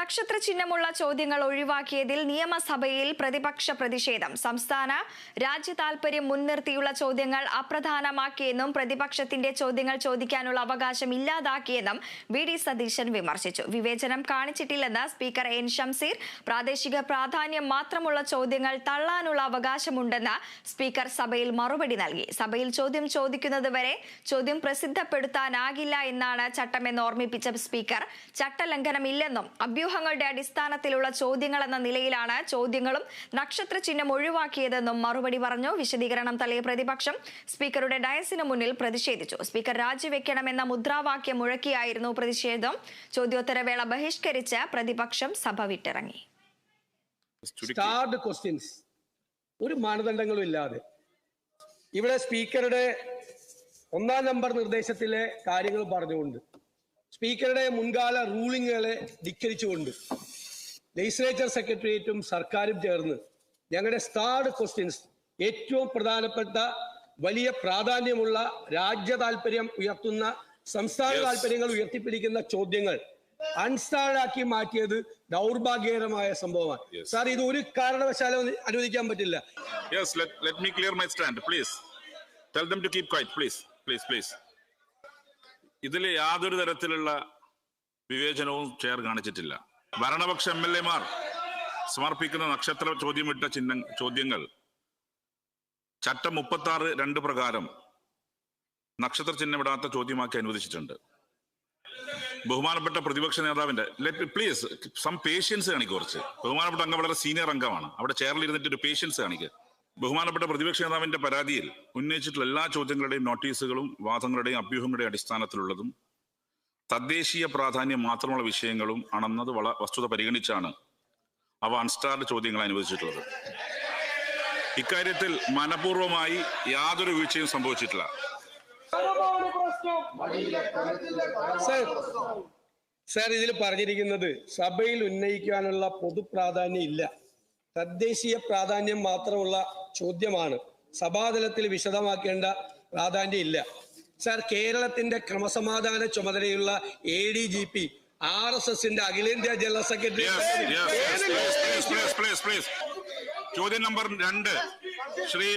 നക്ഷത്ര ചിഹ്നമുള്ള ചോദ്യങ്ങൾ ഒഴിവാക്കിയതിൽ നിയമസഭയിൽ പ്രതിപക്ഷ പ്രതിഷേധം. സംസ്ഥാന രാജ്യ താൽപര്യം മുൻനിർത്തിയുള്ള ചോദ്യങ്ങൾ അപ്രധാനമാക്കിയെന്നും പ്രതിപക്ഷത്തിന്റെ ചോദ്യങ്ങൾ ചോദിക്കാനുള്ള അവകാശം ഇല്ലാതാക്കിയെന്നും വി.ഡി. സതീശൻ വിമർശിച്ചു. വിവേചനം കാണിച്ചിട്ടില്ലെന്ന് സ്പീക്കർ എൻ ഷംസീർ. പ്രാദേശിക പ്രാധാന്യം മാത്രമുള്ള ചോദ്യങ്ങൾ തള്ളാനുള്ള അവകാശമുണ്ടെന്ന് സ്പീക്കർ സഭയിൽ മറുപടി നൽകി. സഭയിൽ ചോദ്യം ചോദിക്കുന്നതുവരെ ചോദ്യം പ്രസിദ്ധപ്പെടുത്താനാകില്ല എന്നാണ് ചട്ടമെന്ന് ഓർമ്മിപ്പിച്ച സ്പീക്കർ ചട്ടലംഘനമില്ലെന്നും അഭ്യൂഹങ്ങളുടെ അടിസ്ഥാനത്തിലുള്ള ചോദ്യങ്ങൾ എന്ന നിലയിലാണ് ചോദ്യങ്ങളും നക്ഷത്ര ചിഹ്നം ഒഴിവാക്കിയതെന്നും മറുപടി പറഞ്ഞു. വിശദീകരണം തള്ളിയ പ്രതിപക്ഷം സ്പീക്കറുടെ ഡയസിന് മുന്നിൽ പ്രതിഷേധിച്ചു. സ്പീക്കർ രാജിവെക്കണമെന്ന മുദ്രാവാക്യം മുഴക്കിയായിരുന്നു പ്രതിഷേധം. ചോദ്യോത്തരവേള ബഹിഷ്കരിച്ച് പ്രതിപക്ഷം സഭ വിട്ടിറങ്ങി. ഒരു മാനദണ്ഡങ്ങളും ഇല്ലാതെ ഇവിടെ സ്പീക്കറുടെ 1-ാം നമ്പർ നിർദ്ദേശത്തിലെ കാര്യങ്ങൾ പറഞ്ഞുകൊണ്ട് സ്പീക്കറുടെ മുൻകാല റൂളിങ്ങുകളെ ധിക്കരിച്ചുകൊണ്ട് ലെജിസ്ലേച്ചർ സെക്രട്ടേറിയറ്റും സർക്കാരും ചേർന്ന് ഞങ്ങളുടെ സ്റ്റാർഡ് ക്വസ്റ്റ്യൻസ് ഏറ്റവും പ്രധാനപ്പെട്ട വലിയ പ്രാധാന്യമുള്ള രാജ്യ താല്പര്യം ഉയർത്തുന്ന സംസ്ഥാന താല്പര്യങ്ങൾ ഉയർത്തിപ്പിടിക്കുന്ന ചോദ്യങ്ങൾ അൺസ്റ്റാർഡാക്കി മാറ്റിയത് ദൗർഭാഗ്യകരമായ സംഭവമാണ്. സാർ, ഇത് ഒരു കാരണവശാലും അനുവദിക്കാൻ പറ്റില്ല. Let me clear my stand, please. Tell them to keep quiet, please. ഇതിൽ യാതൊരു തരത്തിലുള്ള വിവേചനവും ചെയർ കാണിച്ചിട്ടില്ല. ഭരണപക്ഷ MLA-മാർ സമർപ്പിക്കുന്ന നക്ഷത്ര ചോദ്യമിട്ട ചോദ്യങ്ങൾ ചട്ടം 36(2) പ്രകാരം നക്ഷത്ര ചിഹ്നമിടാത്ത ചോദ്യമാക്കി അനുവദിച്ചിട്ടുണ്ട്. ബഹുമാനപ്പെട്ട പ്രതിപക്ഷ നേതാവിന്റെ പ്ലീസ് സം പേഷ്യൻസ് കാണിക്കുക. കുറച്ച് ബഹുമാനപ്പെട്ട അംഗം വളരെ സീനിയർ അംഗമാണ്. അവിടെ ചെയറിൽ ഇരുന്നിട്ട് ഒരു പേഷ്യൻസ് കാണിക്കുക. ബഹുമാനപ്പെട്ട പ്രതിപക്ഷ നേതാവിന്റെ പരാതിയിൽ ഉന്നയിച്ചിട്ടുള്ള എല്ലാ ചോദ്യങ്ങളുടെയും നോട്ടീസുകളും വാദങ്ങളുടെയും അഭ്യൂഹങ്ങളുടെയും അടിസ്ഥാനത്തിലുള്ളതും തദ്ദേശീയ പ്രാധാന്യം മാത്രമുള്ള വിഷയങ്ങളും ആണെന്നത് വസ്തുത പരിഗണിച്ചാണ് അവ അൺസ്റ്റാർഡ് ചോദ്യങ്ങൾ അനുവദിച്ചിട്ടുള്ളത്. ഇക്കാര്യത്തിൽ മനഃപൂർവ്വമായി യാതൊരു വീഴ്ചയും സംഭവിച്ചിട്ടില്ല. സാർ, ഇതിൽ പറഞ്ഞിരിക്കുന്നത് സഭയിൽ ഉന്നയിക്കാനുള്ള പൊതുപ്രാധാന്യം ഇല്ല, തദ്ദേശീയ പ്രാധാന്യം മാത്രമുള്ള ചോദ്യമാണ്, സഭാതലത്തിൽ വിശദമാക്കേണ്ട പ്രാധാന്യം ഇല്ല. സാർ, കേരളത്തിന്റെ ക്രമസമാധാന ചുമതലയുള്ള ADGP RSSന്റെ അഖിലേന്ത്യാ ജനറൽ സെക്രട്ടറി. ചോദ്യം നമ്പർ 2 ശ്രീ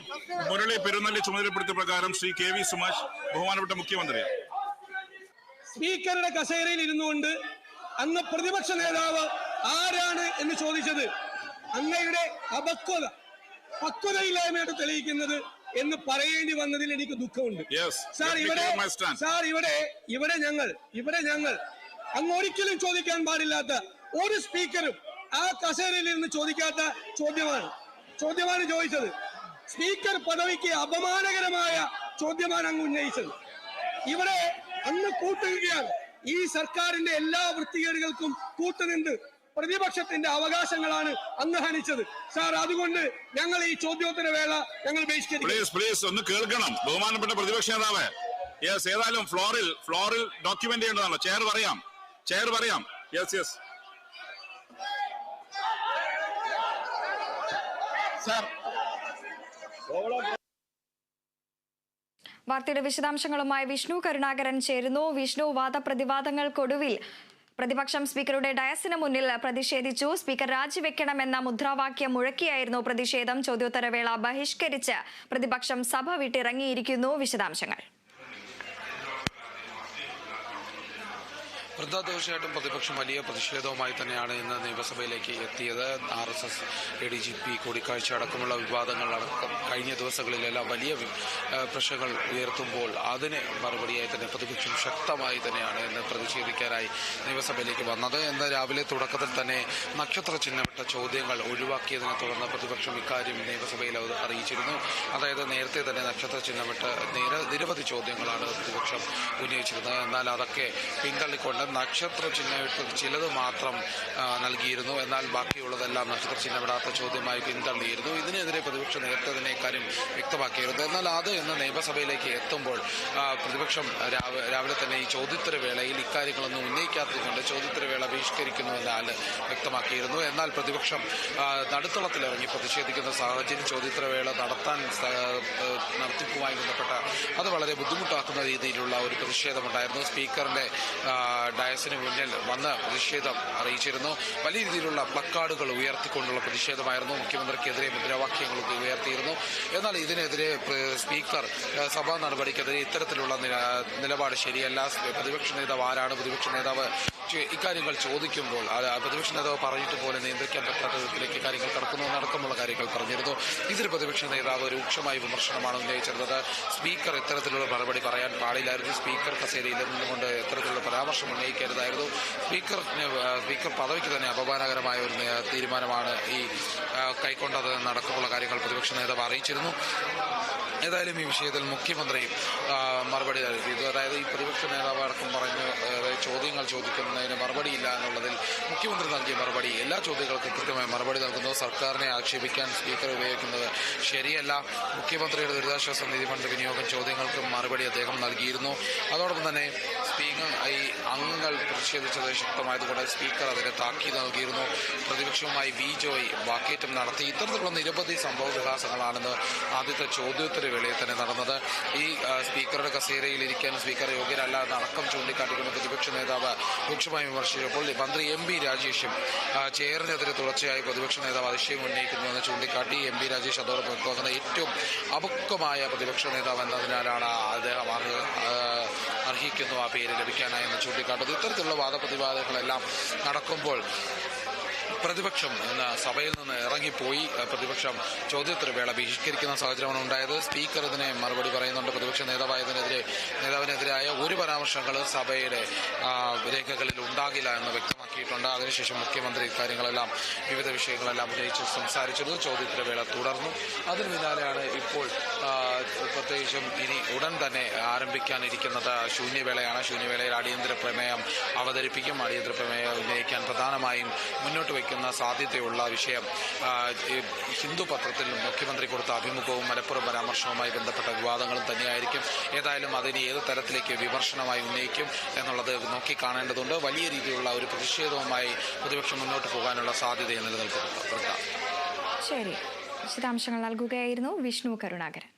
മുരളി പെരുന്നല്ലി ചുമതലപ്പെടുത്തിയ പ്രകാരം ശ്രീ KV സുമേഷ്, ബഹുമാനപ്പെട്ട മുഖ്യമന്ത്രി. സ്പീക്കറുടെ കസേരയിൽ ഇരുന്നുകൊണ്ട് അന്ന് പ്രതിപക്ഷ നേതാവ് ആരാണ് എന്ന് ചോദിച്ചത് അങ്ങയുടെ പക്വതയില്ലായ്മയായിട്ട് തെളിയിക്കുന്നത് എന്ന് പറയേണ്ടി വന്നതിൽ എനിക്ക് ദുഃഖമുണ്ട്. സാർ, ഇവിടെ ഞങ്ങൾ അങ്ങൊരിക്കലും ചോദിക്കാൻ പാടില്ലാത്ത ഒരു സ്പീക്കറും ആ കസേരയിൽ ഇരുന്ന് ചോദിക്കാത്ത ചോദ്യമാണ് ചോദിച്ചത്. സ്പീക്കർ പദവിക്ക് അപമാനകരമായ ചോദ്യമാണ് അങ്ങ് ഉന്നയിച്ചത്. ഇവിടെ അങ്ങ് കൂട്ടുകയാണ്. ഈ സർക്കാരിന്റെ എല്ലാ വൃത്തികേടുകൾക്കും കൂട്ടുനിന്ന് പ്രതിപക്ഷത്തിന്റെ അവകാശങ്ങളാണ് അങ്ങ് ഹനിച്ചത്. സാർ, അതുകൊണ്ട് ഞങ്ങൾ ഈ ചോദ്യോത്തര വേള ഞങ്ങൾ ബഹിഷ്കരിക്കും. ഒന്ന് കേൾക്കണം ബഹുമാനപ്പെട്ട പ്രതിപക്ഷ നേതാവ്. ഏതായാലും ഫ്ലോറിൽ ഡോക്യുമെന്റ് ചെയ്യേണ്ടതാണല്ലോ. ചെയർ പറയാം. Yes sir. വാർത്തയുടെ വിശദാംശങ്ങളുമായി വിഷ്ണു കരുണാകരൻ ചേരുന്നു. വിഷ്ണു, വാദപ്രതിവാദങ്ങൾക്കൊടുവിൽ പ്രതിപക്ഷം സ്പീക്കറുടെ ഡയസിന് മുന്നിൽ പ്രതിഷേധിച്ചു. സ്പീക്കർ രാജിവെക്കണമെന്ന മുദ്രാവാക്യം മുഴക്കിയായിരുന്നു പ്രതിഷേധം. ചോദ്യോത്തരവേള ബഹിഷ്കരിച്ച് പ്രതിപക്ഷം സഭ വിട്ടിറങ്ങിയിരിക്കുന്നു. വിശദാംശങ്ങൾ. തീർച്ചയായിട്ടും പ്രതിപക്ഷം വലിയ പ്രതിഷേധവുമായി തന്നെയാണ് ഇന്ന് നിയമസഭയിലേക്ക് എത്തിയത്. RSS ADGP കൂടിക്കാഴ്ച അടക്കമുള്ള വിവാദങ്ങളടക്കം കഴിഞ്ഞ ദിവസങ്ങളിലെല്ലാം വലിയ പ്രശ്നങ്ങൾ ഉയർത്തുമ്പോൾ അതിന് മറുപടിയായി തന്നെ പ്രതിപക്ഷം ശക്തമായി തന്നെയാണ് ഇന്ന് പ്രതിഷേധിക്കാനായി നിയമസഭയിലേക്ക് വന്നത്. ഇന്ന് രാവിലെ തുടക്കത്തിൽ തന്നെ നക്ഷത്ര ചിഹ്നമിട്ട ചോദ്യങ്ങൾ ഒഴിവാക്കിയതിനെ തുടർന്ന് പ്രതിപക്ഷം ഇക്കാര്യം നിയമസഭയിൽ അറിയിച്ചിരുന്നു. അതായത് നേരത്തെ തന്നെ നക്ഷത്ര ചിഹ്നമിട്ട് നിരവധി ചോദ്യങ്ങളാണ് പ്രതിപക്ഷം ഉന്നയിച്ചിരുന്നത്. എന്നാൽ അതൊക്കെ പിന്തള്ളിക്കൊണ്ട് നക്ഷത്ര ചിഹ്നമിട്ട് ചിലത് മാത്രം നൽകിയിരുന്നു. എന്നാൽ ബാക്കിയുള്ളതെല്ലാം നക്ഷത്ര ചിഹ്നമിടാത്ത ചോദ്യമായി പിന്തള്ളിയിരുന്നു. ഇതിനെതിരെ പ്രതിപക്ഷം നേരത്തെ തന്നെ ഇക്കാര്യം വ്യക്തമാക്കിയിരുന്നു. എന്നാൽ അത് ഇന്ന് നിയമസഭയിലേക്ക് എത്തുമ്പോൾ പ്രതിപക്ഷം രാവിലെ തന്നെ ഈ ചോദ്യോത്തര വേളയിൽ ഇക്കാര്യങ്ങളൊന്നും ഉന്നയിക്കാത്തതുകൊണ്ട് ചോദ്യോത്തര വേള ബഹിഷ്കരിക്കുന്നുവെന്നാണ് വ്യക്തമാക്കിയിരുന്നു. എന്നാൽ പ്രതിപക്ഷം നടുത്തളത്തിലിറങ്ങി പ്രതിഷേധിക്കുന്ന സാഹചര്യം ചോദ്യോത്തര വേള നടത്തിപ്പുമായി ബന്ധപ്പെട്ട അത് വളരെ ബുദ്ധിമുട്ടാക്കുന്ന രീതിയിലുള്ള ഒരു പ്രതിഷേധമുണ്ടായിരുന്നു. സ്പീക്കറിന്റെ ഡയസിന് മുന്നിൽ വന്ന് പ്രതിഷേധം അറിയിച്ചിരുന്നു. വലിയ രീതിയിലുള്ള പ്ലക്കാർഡുകൾ ഉയർത്തിക്കൊണ്ടുള്ള പ്രതിഷേധമായിരുന്നു. മുഖ്യമന്ത്രിക്കെതിരെ മുദ്രാവാക്യങ്ങൾ ഉയർത്തിയിരുന്നു. എന്നാൽ ഇതിനെതിരെ സ്പീക്കർ സഭാ നടപടിക്കെതിരെ ഇത്തരത്തിലുള്ള നിലപാട് ശരിയല്ല, പ്രതിപക്ഷ നേതാവ് ആരാണ്, പ്രതിപക്ഷ നേതാവ് ഇക്കാര്യങ്ങൾ ചോദിക്കുമ്പോൾ പ്രതിപക്ഷ നേതാവ് പറഞ്ഞിട്ട് പോലെ നിയന്ത്രിക്കാൻ പറ്റാത്ത വിധത്തിലേക്ക് കാര്യങ്ങൾ കടക്കുന്നതടക്കമുള്ള കാര്യങ്ങൾ പറഞ്ഞിരുന്നു. ഇതിൽ പ്രതിപക്ഷ നേതാവ് രൂക്ഷമായ വിമർശനമാണ് ഉന്നയിച്ചിരുന്നത്. സ്പീക്കർ ഇത്തരത്തിലുള്ള മറുപടി പറയാൻ പാടില്ലായിരുന്നു. സ്പീക്കർ കസേരയിൽ നിന്നുകൊണ്ട് ഇത്തരത്തിലുള്ള പരാമർശം ഉന്നയിക്കരുതായിരുന്നു. സ്പീക്കർ പദവിക്ക് തന്നെ അപമാനകരമായ ഒരു തീരുമാനമാണ് ഈ കൈക്കൊണ്ടത് എന്നടക്കമുള്ള കാര്യങ്ങൾ പ്രതിപക്ഷ നേതാവ് അറിയിച്ചിരുന്നു. ഏതായാലും ഈ വിഷയത്തിൽ മുഖ്യമന്ത്രിയും മറുപടി നൽകിയത്, അതായത് ഈ പ്രതിപക്ഷ നേതാവ് അടക്കം പറഞ്ഞു ചോദ്യങ്ങൾ ചോദിക്കുന്നതിന് മറുപടിയില്ല എന്നുള്ളതിൽ മുഖ്യമന്ത്രി നൽകിയ മറുപടി എല്ലാ ചോദ്യങ്ങൾക്കും കൃത്യമായി മറുപടി നൽകുന്നു. സർക്കാരിനെ ആക്ഷേപിക്കാൻ സ്പീക്കർ ഉപയോഗിക്കുന്നത് ശരിയല്ല. മുഖ്യമന്ത്രിയുടെ ദുരിതാശ്വാസ നിധി ഫണ്ട് വിനിയോഗം ചോദ്യങ്ങൾക്ക് മറുപടി അദ്ദേഹം നൽകിയിരുന്നു. അതോടൊപ്പം തന്നെ സ്പീക്കർ ഈ അംഗങ്ങൾ പ്രതിഷേധിച്ചത് ശക്തമായതുകൊണ്ട് സ്പീക്കർ അതിന് താക്കീത് നൽകിയിരുന്നു. പ്രതിപക്ഷവുമായി വി ജോയ് വാക്കേറ്റം നടത്തി. ഇത്തരത്തിലുള്ള നിരവധി സംഭവ വികാസങ്ങളാണെന്ന് ആദ്യത്തെ ചോദ്യോത്തര വേളയിൽ തന്നെ നടന്നത്. ഈ സ്പീക്കറുടെ കസേരയിൽ ഇരിക്കാൻ സ്പീക്കർ യോഗ്യരല്ല എന്നടക്കം ചൂണ്ടിക്കാട്ടിക്കൊണ്ട് പ്രതിപക്ഷ നേതാവ് രൂക്ഷമായി വിമർശിച്ചപ്പോൾ മന്ത്രി MP രാജേഷും ചെയറിനെതിരെ തുടർച്ചയായി പ്രതിപക്ഷ നേതാവ് അതിശയം ഉന്നയിക്കുന്നുവെന്ന് ചൂണ്ടിക്കാട്ടി. MP രാജേഷ് അതോടൊപ്പം വ്യക്തമാക്കുന്ന ഏറ്റവും അപക്വമായ പ്രതിപക്ഷ നേതാവ് എന്നതിനാലാണ് അദ്ദേഹം അർഹിക്കുന്നു ആ പേര് ലഭിക്കാനായെന്ന് ചൂണ്ടിക്കാട്ടുന്നത്. ഇത്തരത്തിലുള്ള വാദപ്രതിവാദങ്ങളെല്ലാം നടക്കുമ്പോൾ പ്രതിപക്ഷം സഭയിൽ നിന്ന് ഇറങ്ങിപ്പോയി. പ്രതിപക്ഷം ചോദ്യോത്തര വേള ബഹിഷ്കരിക്കുന്ന സാഹചര്യമാണ് ഉണ്ടായത്. സ്പീക്കർ ഇതിനെ മറുപടി പറയുന്നുണ്ട്. പ്രതിപക്ഷ നേതാവിനെതിരായ ഒരു പരാമർശങ്ങളും സഭയുടെ രേഖകളിൽ ഉണ്ടാകില്ല എന്ന് വ്യക്തമാക്കിയിട്ടുണ്ട്. അതിനുശേഷം മുഖ്യമന്ത്രി ഇക്കാര്യങ്ങളെല്ലാം വിവിധ വിഷയങ്ങളെല്ലാം ഉന്നയിച്ച് സംസാരിച്ചിരുന്നു. ചോദ്യോത്തര വേള തുടർന്നു. അതിന് പിന്നാലെയാണ് ഇപ്പോൾ പ്രത്യേകിച്ചും ഇനി ഉടൻ തന്നെ ആരംഭിക്കാനിരിക്കുന്നത് ശൂന്യവേളയാണ്. ശൂന്യവേളയിൽ അടിയന്തര പ്രമേയം അവതരിപ്പിക്കും. അടിയന്തര പ്രമേയം ഉന്നയിക്കാൻ പ്രധാനമായും മുന്നോട്ട് വയ്ക്കുന്ന സാധ്യതയുള്ള വിഷയം ഹിന്ദു പത്രത്തിൽ മുഖ്യമന്ത്രി കൊടുത്ത അഭിമുഖവും മലപ്പുറം പരാമർശവുമായി ബന്ധപ്പെട്ട വിവാദങ്ങളും തന്നെയായിരിക്കും. ഏതായാലും അതിന് ഏത് തരത്തിലേക്ക് വിമർശനമായി ഉന്നയിക്കും എന്നുള്ളത് നോക്കിക്കാണേണ്ടതുണ്ട്. വലിയ രീതിയിലുള്ള ഒരു പ്രതിഷേധവുമായി പ്രതിപക്ഷം മുന്നോട്ട് പോകാനുള്ള സാധ്യത നിലനിൽക്കുന്നുണ്ട്. ശരി, വിശദാംശങ്ങൾ നൽകുകയായിരുന്നു വിഷ്ണു കരുണാകരൻ.